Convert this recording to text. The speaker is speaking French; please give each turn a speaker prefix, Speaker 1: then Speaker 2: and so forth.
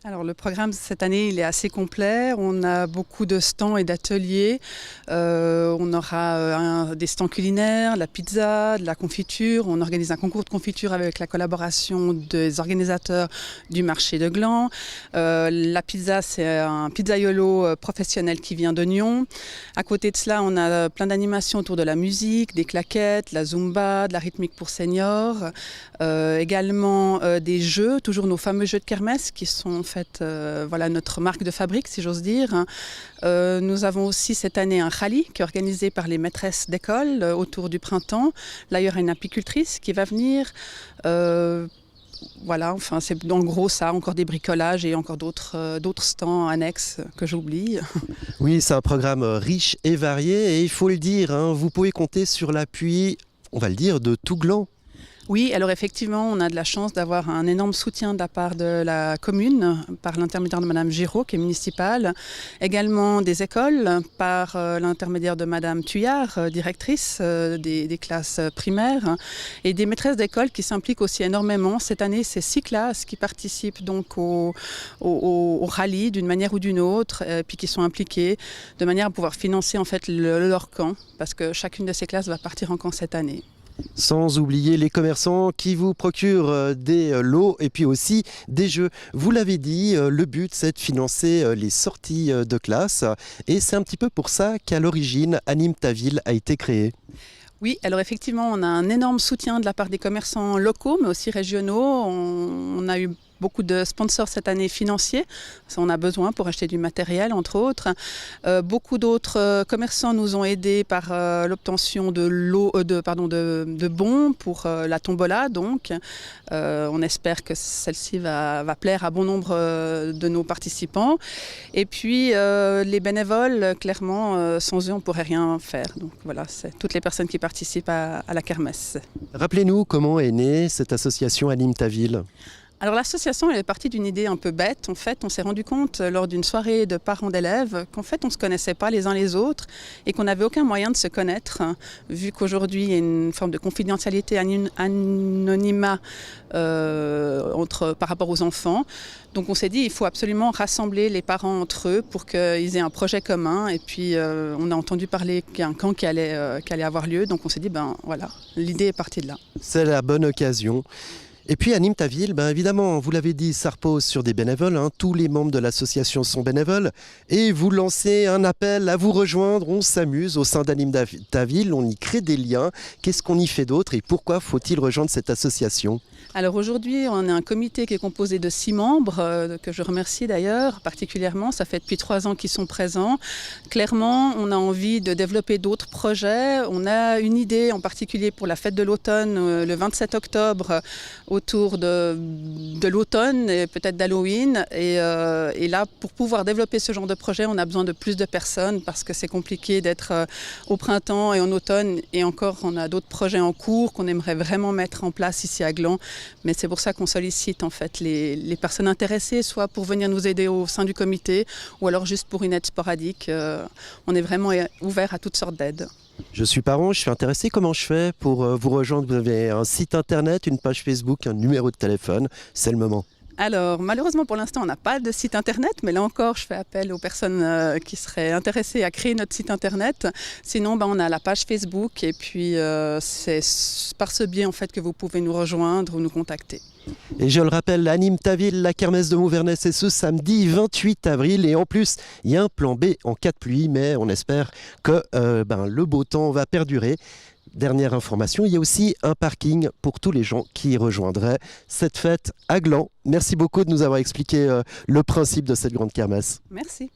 Speaker 1: Alors le programme cette année, il est assez complet. On a beaucoup de stands et d'ateliers. On aura des stands culinaires, la pizza, de la confiture. On organise un concours de confiture avec la collaboration des organisateurs du marché de Gland. La pizza, c'est un pizzaiolo professionnel qui vient de Nyon. À côté de cela, on a plein d'animations autour de la musique, des claquettes, la zumba, de la rythmique pour seniors. Également des jeux, toujours nos fameux jeux de kermesse qui sont en fait voilà, notre marque de fabrique, si j'ose dire. Nous avons aussi cette année un rallye qui est organisé par les maîtresses d'école autour du printemps. Là, il y aura une apicultrice qui va venir. Voilà, enfin, c'est en gros ça, encore des bricolages et encore d'autres stands annexes que j'oublie.
Speaker 2: Oui, c'est un programme riche et varié et il faut le dire, hein, vous pouvez compter sur l'appui, on va le dire, de tout Gland.
Speaker 1: Oui, alors effectivement, on a de la chance d'avoir un énorme soutien de la part de la commune, par l'intermédiaire de Madame Giraud, qui est municipale. Également des écoles, par l'intermédiaire de Madame Thuillard, directrice des classes primaires. Et des maîtresses d'école qui s'impliquent aussi énormément. Cette année, c'est 6 classes qui participent donc au rallye d'une manière ou d'une autre, puis qui sont impliquées de manière à pouvoir financer en fait leur camp, parce que chacune de ces classes va partir en camp cette année.
Speaker 2: Sans oublier les commerçants qui vous procurent des lots et puis aussi des jeux. Vous l'avez dit, le but c'est de financer les sorties de classe et c'est un petit peu pour ça qu'à l'origine Anime ta ville a été créée.
Speaker 1: Oui, alors effectivement, on a un énorme soutien de la part des commerçants locaux, mais aussi régionaux. On a eu beaucoup de sponsors cette année financiers, ça on a besoin pour acheter du matériel entre autres. Beaucoup d'autres commerçants nous ont aidés par l'obtention de bons pour la tombola donc. On espère que celle-ci va plaire à bon nombre de nos participants. Et puis les bénévoles, clairement, sans eux on ne pourrait rien faire. Donc voilà, c'est toutes les personnes qui participent à la kermesse.
Speaker 2: Rappelez-nous comment est née cette association Anime ta ville.
Speaker 1: Alors l'association elle est partie d'une idée un peu bête. En fait, on s'est rendu compte lors d'une soirée de parents d'élèves qu'en fait on ne se connaissait pas les uns les autres et qu'on n'avait aucun moyen de se connaître, vu qu'aujourd'hui il y a une forme de confidentialité, anonymat par rapport aux enfants. Donc on s'est dit il faut absolument rassembler les parents entre eux pour qu'ils aient un projet commun. Et puis on a entendu parler qu'il y a un camp qui allait avoir lieu. Donc on s'est dit ben voilà, l'idée est partie de là.
Speaker 2: C'est la bonne occasion. Et puis Anime ta ville, ben évidemment, vous l'avez dit, ça repose sur des bénévoles. Hein. Tous les membres de l'association sont bénévoles. Et vous lancez un appel à vous rejoindre. On s'amuse au sein d'Anime ta ville. On y crée des liens. Qu'est-ce qu'on y fait d'autre et pourquoi faut-il rejoindre cette association ?
Speaker 1: Alors aujourd'hui, on a un comité qui est composé de 6 membres, que je remercie d'ailleurs particulièrement. Ça fait depuis 3 ans qu'ils sont présents. Clairement, on a envie de développer d'autres projets. On a une idée en particulier pour la fête de l'automne, le 27 octobre, autour de l'automne et peut-être d'Halloween. Et là, pour pouvoir développer ce genre de projet, on a besoin de plus de personnes parce que c'est compliqué d'être au printemps et en automne. Et encore, on a d'autres projets en cours qu'on aimerait vraiment mettre en place ici à Gland. Mais c'est pour ça qu'on sollicite en fait les personnes intéressées, soit pour venir nous aider au sein du comité, ou alors juste pour une aide sporadique. On est vraiment ouvert à toutes sortes d'aides.
Speaker 2: Je suis parent, je suis intéressé. Comment je fais pour vous rejoindre ? Vous avez un site internet, une page Facebook, un numéro de téléphone. C'est le moment.
Speaker 1: Alors, malheureusement, pour l'instant, on n'a pas de site internet, mais là encore, je fais appel aux personnes qui seraient intéressées à créer notre site internet. Sinon, on a la page Facebook et puis c'est par ce biais en fait, que vous pouvez nous rejoindre ou nous contacter.
Speaker 2: Et je le rappelle, Anime ta ville, la kermesse de Mouvernais, c'est ce samedi 28 avril. Et en plus, il y a un plan B en cas de pluie, mais on espère que le beau temps va perdurer. Dernière information, il y a aussi un parking pour tous les gens qui rejoindraient cette fête à Gland. Merci beaucoup de nous avoir expliqué le principe de cette grande kermesse.
Speaker 1: Merci.